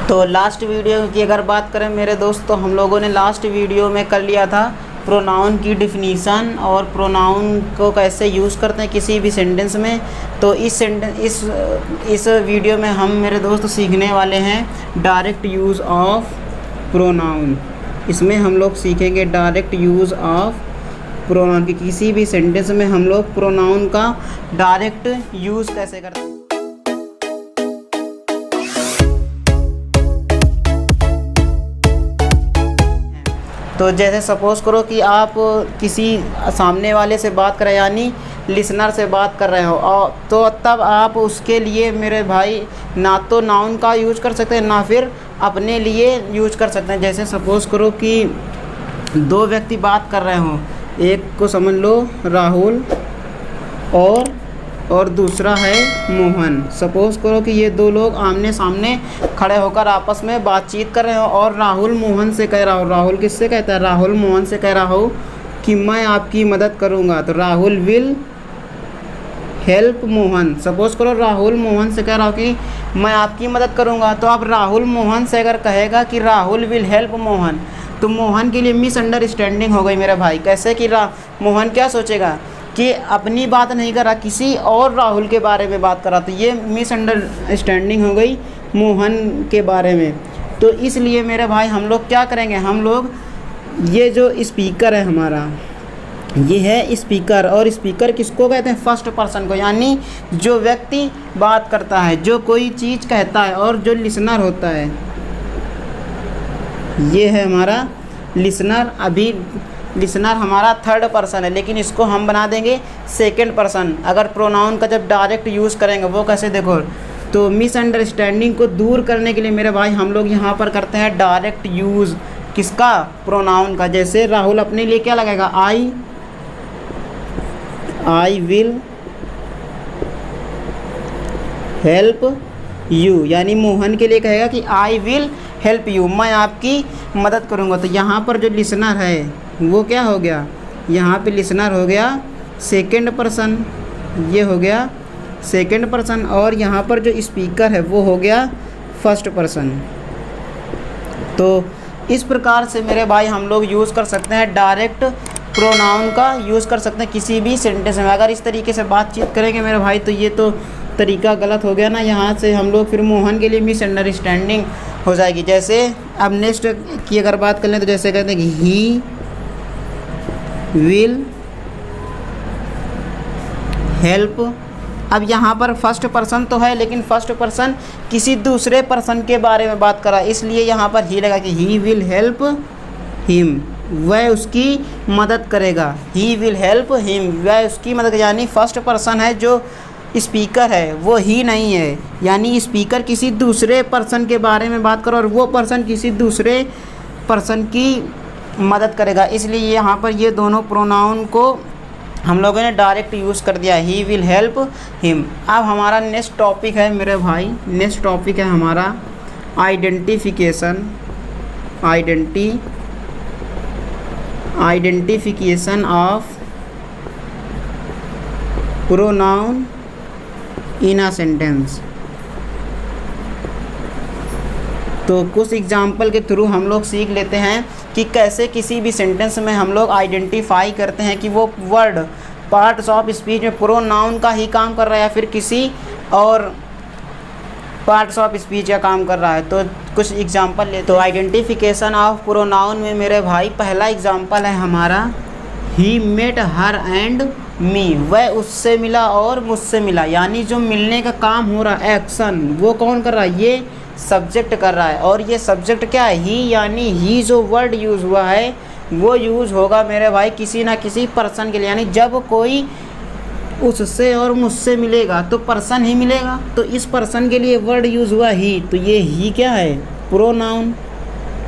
तो last video की अगर बात करें मेरे दोस्त, तो हम लोगों ने लास्ट वीडियो में कर लिया था प्रोनाउन की डिफिनीसन और प्रोनाउन को कैसे यूज़ करते हैं किसी भी सेंटेंस में। तो इस वीडियो में हम मेरे दोस्त सीखने वाले हैं डायरेक्ट यूज़ ऑफ प्रोनाउन। इसमें हम लोग सीखेंगे डायरेक्ट यूज़ ऑफ प्रोनाउन की किसी भी सेंटेंस में हम लोग प्रोनाउन का डायरेक्ट यूज़ कैसे करते हैं। तो जैसे सपोज़ करो कि आप किसी सामने वाले से बात कर रहे हैं, यानी लिसनर से बात कर रहे हो, और तो तब आप उसके लिए मेरे भाई ना तो नाउन का यूज कर सकते हैं ना फिर अपने लिए यूज कर सकते हैं। जैसे सपोज़ करो कि दो व्यक्ति बात कर रहे हो, एक को समझ लो राहुल और दूसरा है मोहन। सपोज़ करो कि ये दो लोग आमने सामने खड़े होकर आपस में बातचीत कर रहे हो और राहुल मोहन से कह रहा हो, राहुल किससे कहता है, राहुल मोहन से कह रहा हो कि मैं आपकी मदद करूँगा। तो Rahul will help Mohan. Suppose करो राहुल मोहन से कह रहा हो कि मैं आपकी मदद करूँगा, तो अब राहुल मोहन से अगर कहेगा कि राहुल विल हेल्प मोहन, तो मोहन के लिए मिसअंडरस्टैंडिंग हो गई मेरा भाई। कैसे कि मोहन क्या सोचेगा कि अपनी बात नहीं कर रहा, किसी और राहुल के बारे में बात कर रहा, तो ये मिसअंडरस्टैंडिंग हो गई मोहन के बारे में। तो इसलिए मेरे भाई हम लोग क्या करेंगे, हम लोग ये जो स्पीकर है हमारा, ये है स्पीकर। और स्पीकर किसको कहते हैं, फर्स्ट पर्सन को, यानी जो व्यक्ति बात करता है, जो कोई चीज़ कहता है, और जो लिसनर होता है ये है हमारा लिसनर। अभी लिसनर हमारा थर्ड पर्सन है, लेकिन इसको हम बना देंगे सेकंड पर्सन अगर प्रोनाउन का जब डायरेक्ट यूज़ करेंगे। वो कैसे देखो, तो मिसअंडरस्टैंडिंग को दूर करने के लिए मेरे भाई हम लोग यहाँ पर करते हैं डायरेक्ट यूज़ किसका, प्रोनाउन का। जैसे राहुल अपने लिए क्या लगाएगा, आई विल हेल्प यू, यानी मोहन के लिए कहेगा कि आई विल हेल्प यू, मैं आपकी मदद करूँगा। तो यहाँ पर जो लिसनर है वो क्या हो गया, यहाँ पे लिसनर हो गया सेकंड पर्सन, ये हो गया सेकंड पर्सन, और यहाँ पर जो स्पीकर है वो हो गया फर्स्ट पर्सन। तो इस प्रकार से मेरे भाई हम लोग यूज़ कर सकते हैं डायरेक्ट प्रोनाउन का यूज़ कर सकते हैं किसी भी सेंटेंस में। अगर इस तरीके से बातचीत करेंगे मेरे भाई तो ये तो तरीका गलत हो गया ना, यहाँ से हम लोग फिर मोहन के लिए मिसअंडरस्टैंडिंग हो जाएगी। जैसे अब नेक्स्ट की अगर बात कर लें तो जैसे कहते हैं कि ही विल हेल्प। अब यहाँ पर फर्स्ट पर्सन तो है, लेकिन फर्स्ट पर्सन किसी दूसरे पर्सन के बारे में बात करा, इसलिए यहाँ पर ही लगा कि ही विल हेल्प हिम, वह उसकी मदद करेगा। ही विल हेल्प हिम, वह उसकी मदद, यानी फर्स्ट पर्सन है जो स्पीकर है वो ही नहीं है, यानी स्पीकर किसी दूसरे पर्सन के बारे में बात करो और वो पर्सन किसी दूसरे पर्सन की मदद करेगा। इसलिए यहाँ पर ये दोनों प्रोनाउन को हम लोगों ने डायरेक्ट यूज़ कर दिया, ही विल हेल्प हिम। अब हमारा नेक्स्ट टॉपिक है मेरे भाई, नेक्स्ट टॉपिक है हमारा identification. Identification of pronoun in a sentence. तो कुछ एग्जाम्पल के थ्रू हम लोग सीख लेते हैं कि कैसे किसी भी सेंटेंस में हम लोग आइडेंटिफाई करते हैं कि वो वर्ड पार्ट्स ऑफ स्पीच में प्रोनाउन का ही काम कर रहा है या फिर किसी और पार्ट्स ऑफ स्पीच का काम कर रहा है। तो कुछ एग्जाम्पल ले। तो आइडेंटिफिकेशन ऑफ प्रोनाउन में मेरे भाई पहला एग्जाम्पल है हमारा ही मेट हर एंड मी, वह उससे मिला और मुझसे मिला, यानी जो मिलने का काम हो रहा है, एक्शन, वो कौन कर रहा है, ये सब्जेक्ट कर रहा है। और ये सब्जेक्ट क्या है, ही, यानी ही जो वर्ड यूज़ हुआ है वो यूज़ होगा मेरे भाई किसी ना किसी पर्सन के लिए, यानी जब कोई उससे और मुझसे मिलेगा तो पर्सन ही मिलेगा। तो इस पर्सन के लिए वर्ड यूज़ हुआ ही, तो ये ही क्या है, प्रोनाउन,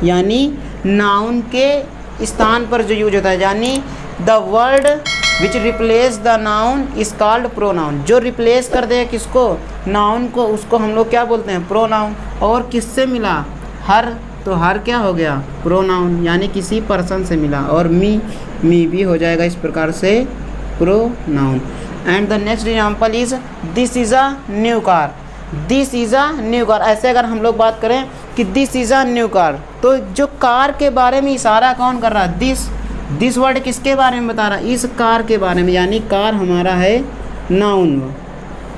यानी नाउन के स्थान पर जो यूज होता है, यानी the word which replace the noun is called pronoun. जो रिप्लेस कर दे किसको, नाउन को, उसको हम लोग क्या बोलते हैं, प्रोनाउन। और किससे मिला, हर, तो हर क्या हो गया, प्रोनाउन, यानी किसी पर्सन से मिला। और मी भी हो जाएगा इस प्रकार से pronoun. And the next example is this is a new car, this is a new car. ऐसे अगर हम लोग बात करें कि this is a new car. तो जो कार के बारे में इशारा कौन कर रहा है, दिस वर्ड किसके बारे में बता रहा है, इस कार के बारे में, यानी कार हमारा है नाउन,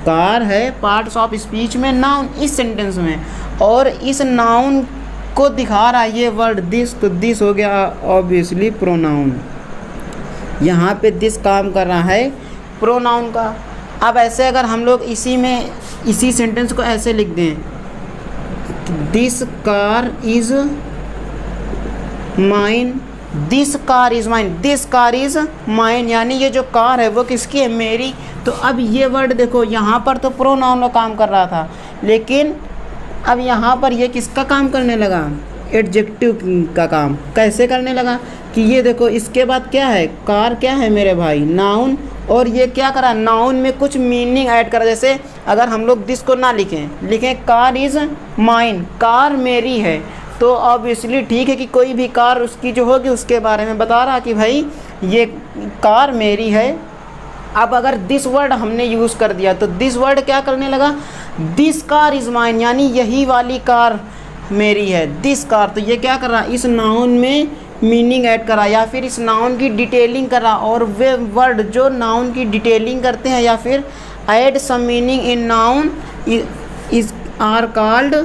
कार है पार्ट्स ऑफ स्पीच में नाउन इस सेंटेंस में, और इस नाउन को दिखा रहा है ये वर्ड दिस, तो दिस हो गया ऑब्वियसली प्रोनाउन। यहाँ पे दिस काम कर रहा है प्रोनाउन का। अब ऐसे अगर हम लोग इसी सेंटेंस को ऐसे लिख दें, this car is mine, this car is mine, this car is mine, यानी ये जो कार है वो किसकी है, मेरी। तो अब ये वर्ड देखो, यहाँ पर तो प्रोनाउन का काम कर रहा था, लेकिन अब यहाँ पर ये किसका काम करने लगा, एडजेक्टिव का काम। कैसे करने लगा कि ये देखो इसके बाद क्या है, कार क्या है मेरे भाई, नाउन, और ये क्या करा, नाउन में कुछ मीनिंग ऐड करा। जैसे अगर हम लोग दिस को ना लिखें कार इज़ माइन, कार मेरी है, तो ऑब्वियसली ठीक है कि कोई भी कार उसकी जो होगी उसके बारे में बता रहा कि भाई ये कार मेरी है। अब अगर दिस वर्ड हमने यूज़ कर दिया तो दिस वर्ड क्या करने लगा, दिस कार इज़ माइन, यानी यही वाली कार मेरी है, दिस कार। तो ये क्या कर रहा, इस नाउन में मीनिंग ऐड करा या फिर इस नाउन की डिटेलिंग करा। और वे वर्ड जो नाउन की डिटेलिंग करते हैं या फिर add some meaning in noun is are called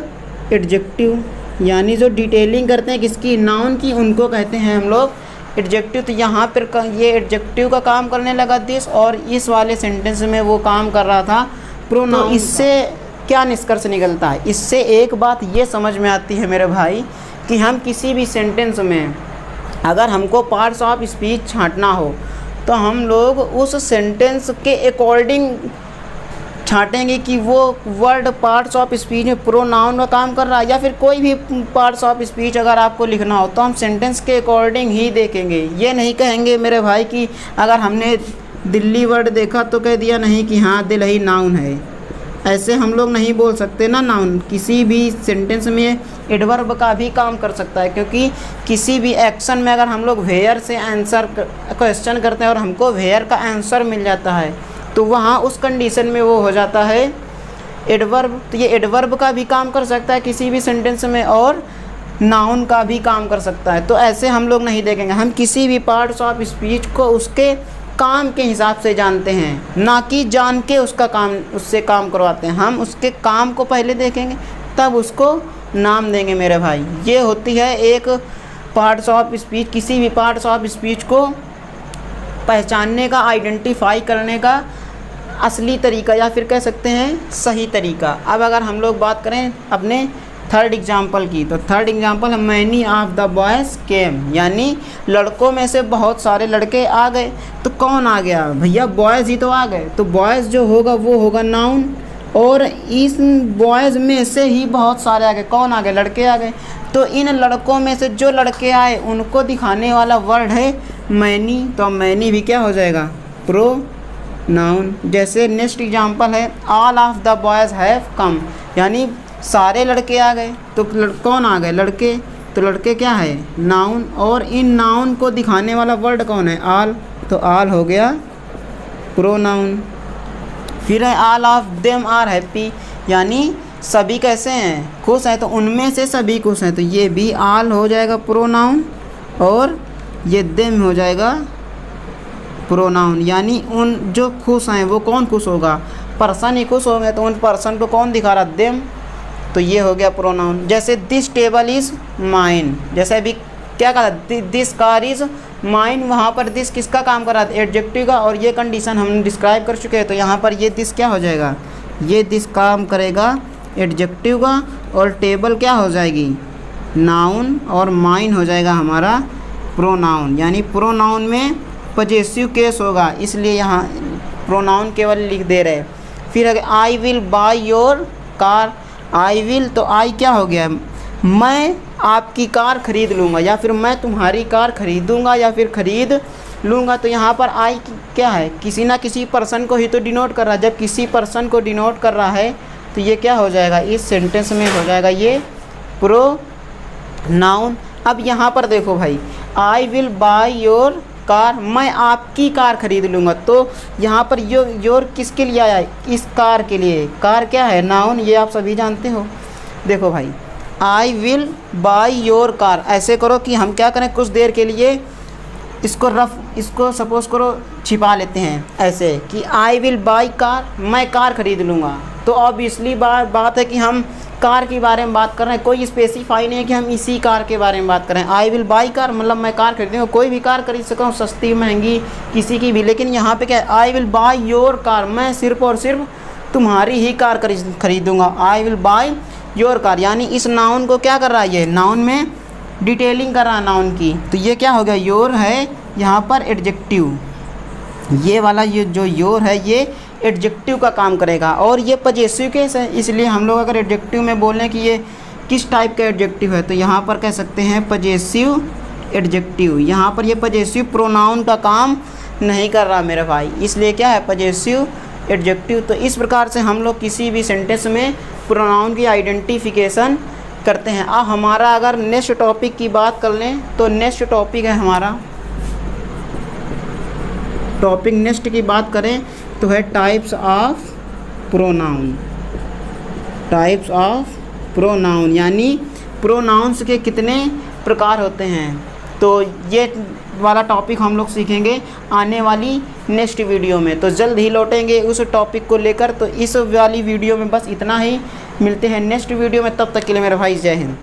adjective, यानी जो डिटेलिंग करते हैं किसकी, नाउन की, उनको कहते हैं हम लोग एडजेक्टिव। तो यहाँ पर ये एडजेक्टिव का काम करने लगा दिस, और इस वाले सेंटेंस में वो काम कर रहा था प्रोनाउन। तो इससे क्या निष्कर्ष निकलता है, इससे एक बात ये समझ में आती है मेरे भाई कि हम किसी भी सेंटेंस में अगर हमको पार्ट्स ऑफ स्पीच छांटना हो तो हम लोग उस सेंटेंस के अकॉर्डिंग छांटेंगे कि वो वर्ड पार्ट्स ऑफ स्पीच में प्रोनाउन का काम कर रहा है, या फिर कोई भी पार्ट्स ऑफ स्पीच अगर आपको लिखना हो तो हम सेंटेंस के अकॉर्डिंग ही देखेंगे। ये नहीं कहेंगे मेरे भाई कि अगर हमने दिल्ली वर्ड देखा तो कह दिया नहीं कि हाँ दिल्ली नाउन है, ऐसे हम लोग नहीं बोल सकते ना। नाउन किसी भी सेंटेंस में एडवर्ब का भी काम कर सकता है, क्योंकि किसी भी एक्शन में अगर हम लोग वेयर से आंसर क्वेश्चन करते हैं और हमको वेयर का आंसर मिल जाता है तो वहाँ उस कंडीशन में वो हो जाता है एडवर्ब। तो ये एडवर्ब का भी काम कर सकता है किसी भी सेंटेंस में, और नाउन का भी काम कर सकता है। तो ऐसे हम लोग नहीं देखेंगे, हम किसी भी पार्ट्स ऑफ स्पीच को उसके काम के हिसाब से जानते हैं, ना कि जान के उससे काम करवाते हैं। हम उसके काम को पहले देखेंगे तब उसको नाम देंगे मेरे भाई। ये होती है एक पार्ट्स ऑफ स्पीच, किसी भी पार्ट्स ऑफ स्पीच को पहचानने का, आइडेंटिफाई करने का असली तरीका, या फिर कह सकते हैं सही तरीका। अब अगर हम लोग बात करें अपने थर्ड एग्जाम्पल की, तो थर्ड एग्जाम्पल है मैनी ऑफ द बॉयज़ केम, यानी लड़कों में से बहुत सारे लड़के आ गए। तो कौन आ गया भैया, बॉयज़ ही तो आ गए। तो बॉयज़ जो होगा वो होगा नाउन, और इस बॉयज़ में से ही बहुत सारे आ गए। कौन आ गए, लड़के आ गए। तो इन लड़कों में से जो लड़के आए उनको दिखाने वाला वर्ड है मैनी, तो मैनी भी क्या हो जाएगा, प्रोनाउन। जैसे नेक्स्ट एग्जाम्पल है all of the boys have come, यानी सारे लड़के आ गए। तो कौन आ गए, लड़के। तो लड़के क्या है, नाउन, और इन नाउन को दिखाने वाला वर्ड कौन है, ऑल। तो ऑल हो गया प्रोनाउन। फिर है all of them are happy, यानी सभी कैसे हैं, खुश हैं। तो उनमें से सभी खुश हैं, तो ये भी ऑल हो जाएगा प्रोनाउन, और ये देम हो जाएगा प्रोनाउन। यानी उन जो खुश हैं वो कौन खुश होगा, पर्सन ही खुश होंगे, तो उन पर्सन को कौन दिखा रहा, देम। तो ये हो गया प्रोनाउन। जैसे दिस टेबल इज़ माइन, जैसे अभी क्या कहा, दिस कार इज़ माइन, वहाँ पर दिस किसका काम कर रहा था, एडजेक्टिव का, और ये कंडीशन हम डिस्क्राइब कर चुके हैं। तो यहाँ पर ये दिस क्या हो जाएगा, ये दिस काम करेगा एडजेक्टिव का, और टेबल क्या हो जाएगी, नाउन, और माइन हो जाएगा हमारा प्रोनाउन। यानी प्रोनाउन में पजेसिव केस होगा, इसलिए यहाँ प्रोनाउन केवल लिख दे रहे। फिर अगर I will by your car, I will, तो आई क्या हो गया, मैं आपकी कार ख़रीद लूँगा, या फिर मैं तुम्हारी कार ख़रीदूँगा, या फिर ख़रीद लूँगा। तो यहाँ पर आई क्या है, किसी ना किसी पर्सन को ही तो डिनोट कर रहा है। जब किसी पर्सन को डिनोट कर रहा है तो ये क्या हो जाएगा, इस सेंटेंस में हो जाएगा ये प्रोनाउन। अब यहाँ पर देखो भाई, I will by your car, मैं आपकी कार खरीद लूँगा। तो यहाँ पर योर किसके लिए आया है, इस कार के लिए। कार क्या है, नाउन, ये आप सभी जानते हो। देखो भाई, आई विल बाई योर कार। ऐसे करो कि हम क्या करें, कुछ देर के लिए इसको सपोज़ करो छिपा लेते हैं ऐसे कि आई विल बाई कार, मैं कार ख़रीद लूँगा। तो ऑब्वियसली बात है कि हम कार के बारे में बात कर रहे हैं, कोई स्पेसिफाई नहीं है कि हम इसी कार के बारे में बात करें। आई विल बाई कार मतलब मैं कार खरीदूँगा, कोई भी कार खरीद सकता हूँ, सस्ती महंगी किसी की भी। लेकिन यहाँ पे क्या है, I will buy your car, मैं सिर्फ़ और सिर्फ तुम्हारी ही कार खरीदूँगा। I will buy your car यानी इस नाउन को क्या कर रहा है, ये नाउन में डिटेलिंग कर रहा है नाउन की। तो ये क्या हो गया, योर है यहाँ पर एडजेक्टिव, ये वाला ये जो योर है ये एडजेक्टिव का काम करेगा। और ये पजेसिव केस है, इसलिए हम लोग अगर एडजेक्टिव में बोलें कि ये किस टाइप का एडजेक्टिव है तो यहाँ पर कह सकते हैं पजेसिव एडजेक्टिव। यहाँ पर ये पजेसिव प्रोनाउन का काम नहीं कर रहा मेरे भाई, इसलिए क्या है पजेसिव एडजेक्टिव। तो इस प्रकार से हम लोग किसी भी सेंटेंस में प्रोनाउन की आइडेंटिफिकेशन करते हैं। अब हमारा अगर नेक्स्ट टॉपिक की बात कर लें तो नेक्स्ट टॉपिक है हमारा टॉपिक नेक्स्ट की बात करें तो है types of pronoun. Types of pronoun यानी प्रोनाउंस के कितने प्रकार होते हैं। तो ये वाला टॉपिक हम लोग सीखेंगे आने वाली नेक्स्ट वीडियो में। तो जल्द ही लौटेंगे उस टॉपिक को लेकर। तो इस वाली वीडियो में बस इतना ही, मिलते हैं नेक्स्ट वीडियो में, तब तक के लिए मेरा भाई जय हिंद।